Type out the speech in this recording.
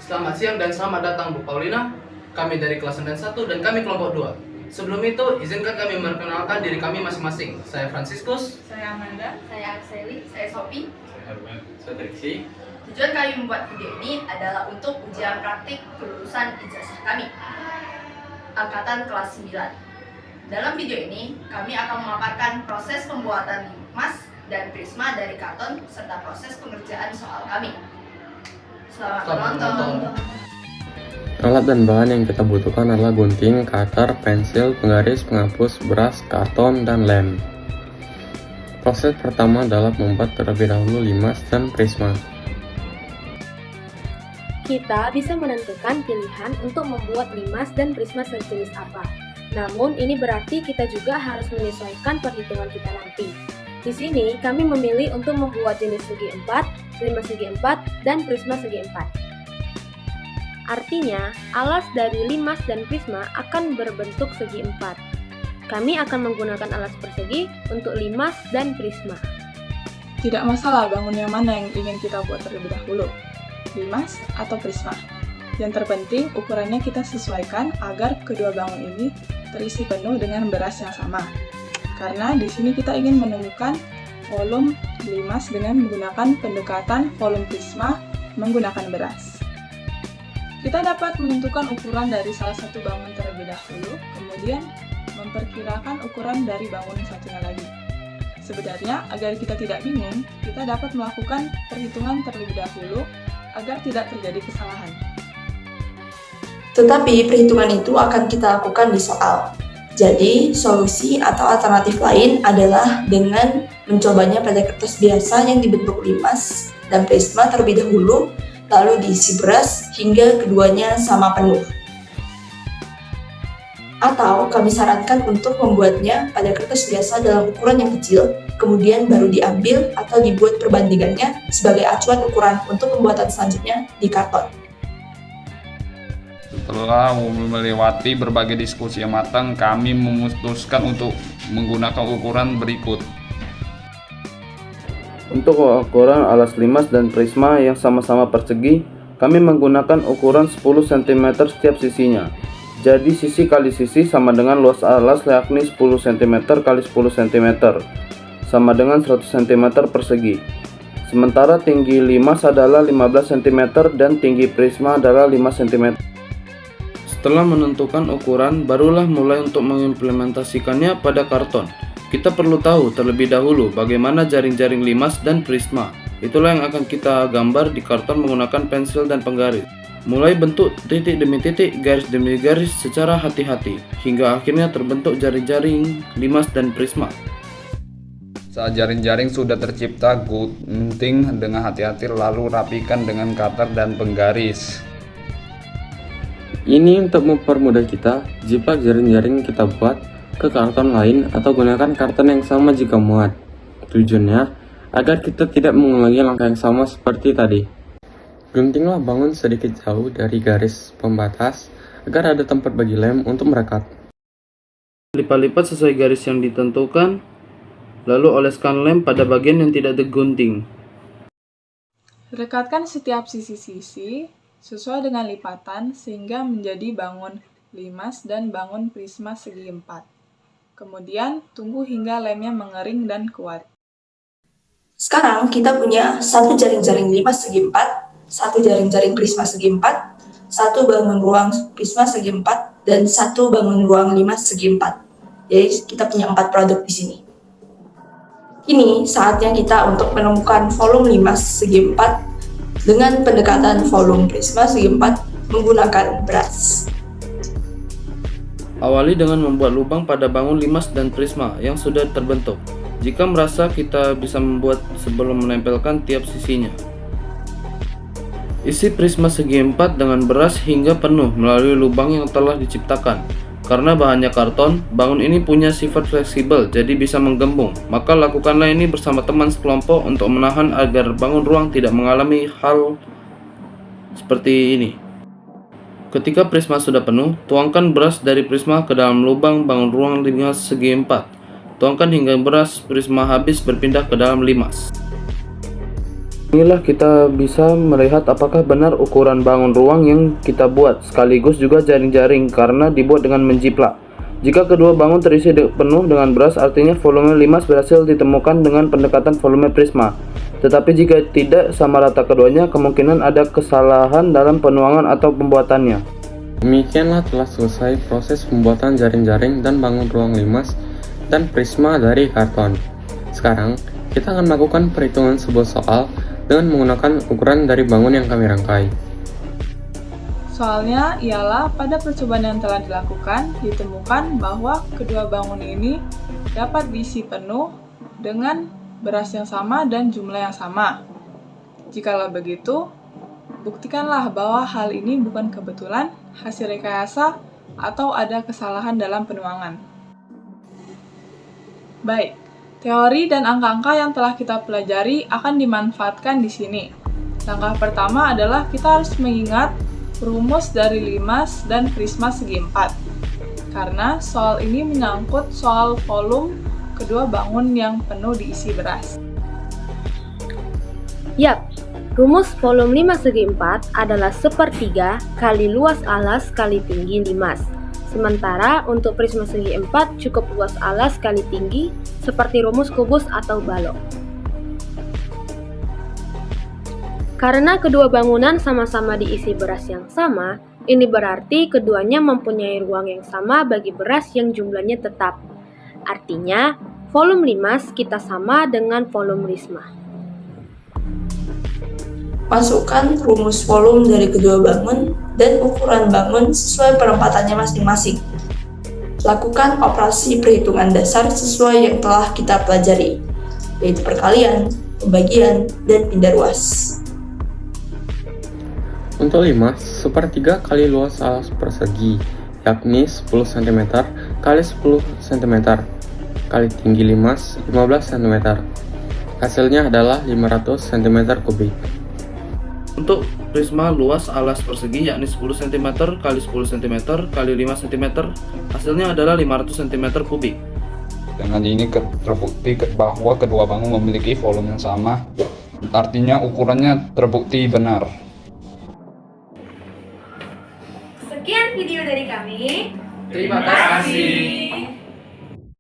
Selamat siang dan selamat datang Bu Paulina. Kami dari kelas 91 dan kami kelompok 2. Sebelum itu, izinkan kami memperkenalkan diri kami masing-masing. Saya Franciscus. Saya Amanda. Saya Arseli. Saya Sophie. Saya Herman. Saya Triksi. Tujuan kami membuat video ini adalah untuk ujian praktik kelulusan ijazah kami, angkatan kelas 9. Dalam video ini, kami akan memaparkan proses pembuatan limas dan prisma dari karton serta proses pengerjaan soal kami. Selamat menonton. Alat dan bahan yang kita butuhkan adalah gunting, cutter, pensil, penggaris, penghapus, beras, karton, dan lem. Proses pertama adalah membuat terlebih dahulu limas dan prisma. Kita bisa menentukan pilihan untuk membuat limas dan prisma sejenis apa. Namun, ini berarti kita juga harus menyesuaikan perhitungan kita nanti. Di sini, kami memilih untuk membuat jenis segi 4, limas segi 4, dan prisma segi 4. Artinya, alas dari limas dan prisma akan berbentuk segi 4. Kami akan menggunakan alas persegi untuk limas dan prisma. Tidak masalah bangun yang mana yang ingin kita buat terlebih dahulu, limas atau prisma. Yang terpenting ukurannya kita sesuaikan agar kedua bangun ini terisi penuh dengan beras yang sama. Karena di sini kita ingin menemukan volume limas dengan menggunakan pendekatan volume prisma menggunakan beras. Kita dapat menentukan ukuran dari salah satu bangun terlebih dahulu, kemudian memperkirakan ukuran dari bangun satunya lagi. Sebenarnya, agar kita tidak bingung, kita dapat melakukan perhitungan terlebih dahulu agar tidak terjadi kesalahan. Tetapi perhitungan itu akan kita lakukan di soal. Jadi, solusi atau alternatif lain adalah dengan mencobanya pada kertas biasa yang dibentuk limas dan prisma terlebih dahulu, lalu diisi beras hingga keduanya sama penuh. Atau kami sarankan untuk membuatnya pada kertas biasa dalam ukuran yang kecil, kemudian baru diambil atau dibuat perbandingannya sebagai acuan ukuran untuk pembuatan selanjutnya di karton. Setelah melewati berbagai diskusi yang matang, kami memutuskan untuk menggunakan ukuran berikut. Untuk ukuran alas limas dan prisma yang sama-sama persegi, kami menggunakan ukuran 10 cm setiap sisinya. Jadi sisi kali sisi sama dengan luas alas yakni 10 cm kali 10 cm, sama dengan 100 cm persegi. Sementara tinggi limas adalah 15 cm dan tinggi prisma adalah 5 cm. Setelah menentukan ukuran, barulah mulai untuk mengimplementasikannya pada karton. Kita perlu tahu terlebih dahulu bagaimana jaring-jaring limas dan prisma. Itulah yang akan kita gambar di karton menggunakan pensil dan penggaris. Mulai bentuk titik demi titik, garis demi garis secara hati-hati, hingga akhirnya terbentuk jaring-jaring limas dan prisma. Saat jaring-jaring sudah tercipta, gunting dengan hati-hati lalu rapikan dengan cutter dan penggaris. Ini untuk mempermudah kita jika jaring-jaring kita buat ke karton lain atau gunakan karton yang sama jika muat. Tujuannya agar kita tidak mengulangi langkah yang sama seperti tadi. Guntinglah bangun sedikit jauh dari garis pembatas agar ada tempat bagi lem untuk merekat. Lipat-lipat sesuai garis yang ditentukan, lalu oleskan lem pada bagian yang tidak digunting. Rekatkan setiap sisi-sisi sesuai dengan lipatan sehingga menjadi bangun limas dan bangun prisma segi 4. Kemudian, tunggu hingga lemnya mengering dan kuat. Sekarang kita punya satu jaring-jaring limas segi 4, satu jaring-jaring prisma segi 4, satu bangun ruang prisma segi 4, dan satu bangun ruang limas segi 4. Jadi kita punya 4 produk di sini. Kini saatnya kita untuk menemukan volume limas segi 4 dengan pendekatan volume prisma segi 4 menggunakan beras. Awali dengan membuat lubang pada bangun limas dan prisma yang sudah terbentuk. Jika merasa kita bisa membuat sebelum menempelkan tiap sisinya. Isi prisma segi 4 dengan beras hingga penuh melalui lubang yang telah diciptakan. Karena bahannya karton, bangun ini punya sifat fleksibel jadi bisa menggembung. Maka lakukanlah ini bersama teman sekelompok untuk menahan agar bangun ruang tidak mengalami hal seperti ini. Ketika prisma sudah penuh, tuangkan beras dari prisma ke dalam lubang bangun ruang limas segi 4. Tuangkan hingga beras prisma habis berpindah ke dalam limas. Inilah kita bisa melihat apakah benar ukuran bangun ruang yang kita buat, sekaligus juga jaring-jaring karena dibuat dengan menjiplak. Jika kedua bangun terisi penuh dengan beras, artinya volume limas berhasil ditemukan dengan pendekatan volume prisma. Tetapi jika tidak sama rata keduanya, kemungkinan ada kesalahan dalam penuangan atau pembuatannya. Demikianlah telah selesai proses pembuatan jaring-jaring dan bangun ruang limas dan prisma dari karton. Sekarang, kita akan melakukan perhitungan sebuah soal dengan menggunakan ukuran dari bangun yang kami rangkai. Soalnya ialah pada percobaan yang telah dilakukan, ditemukan bahwa kedua bangun ini dapat diisi penuh dengan beras yang sama dan jumlah yang sama. Jikalau begitu, buktikanlah bahwa hal ini bukan kebetulan, hasil rekayasa, atau ada kesalahan dalam penuangan. Baik, teori dan angka-angka yang telah kita pelajari akan dimanfaatkan di sini. Langkah pertama adalah kita harus mengingat rumus dari limas dan prisma segi 4. Karena soal ini menyangkut soal volume kedua bangun yang penuh diisi beras. Yap, rumus volume limas segi 4 adalah 1/3 kali luas alas kali tinggi limas. Sementara untuk prisma segi 4 cukup luas alas kali tinggi seperti rumus kubus atau balok. Karena kedua bangunan sama-sama diisi beras yang sama, ini berarti keduanya mempunyai ruang yang sama bagi beras yang jumlahnya tetap. Artinya, volume limas kita sama dengan volume prisma. Masukkan rumus volume dari kedua bangun dan ukuran bangun sesuai penempatannya masing-masing. Lakukan operasi perhitungan dasar sesuai yang telah kita pelajari, yaitu perkalian, pembagian, dan pindah ruas. Untuk limas, 1/3 kali luas alas persegi, yakni 10 cm kali 10 cm, kali tinggi limas 15 cm. Hasilnya adalah 500 cm kubik. Untuk prisma luas alas persegi yakni 10 cm kali 10 cm kali 5 cm, hasilnya adalah 500 cm kubik. Dengan ini terbukti bahwa kedua bangun memiliki volume yang sama, artinya ukurannya terbukti benar. Sekian video dari kami. Terima kasih.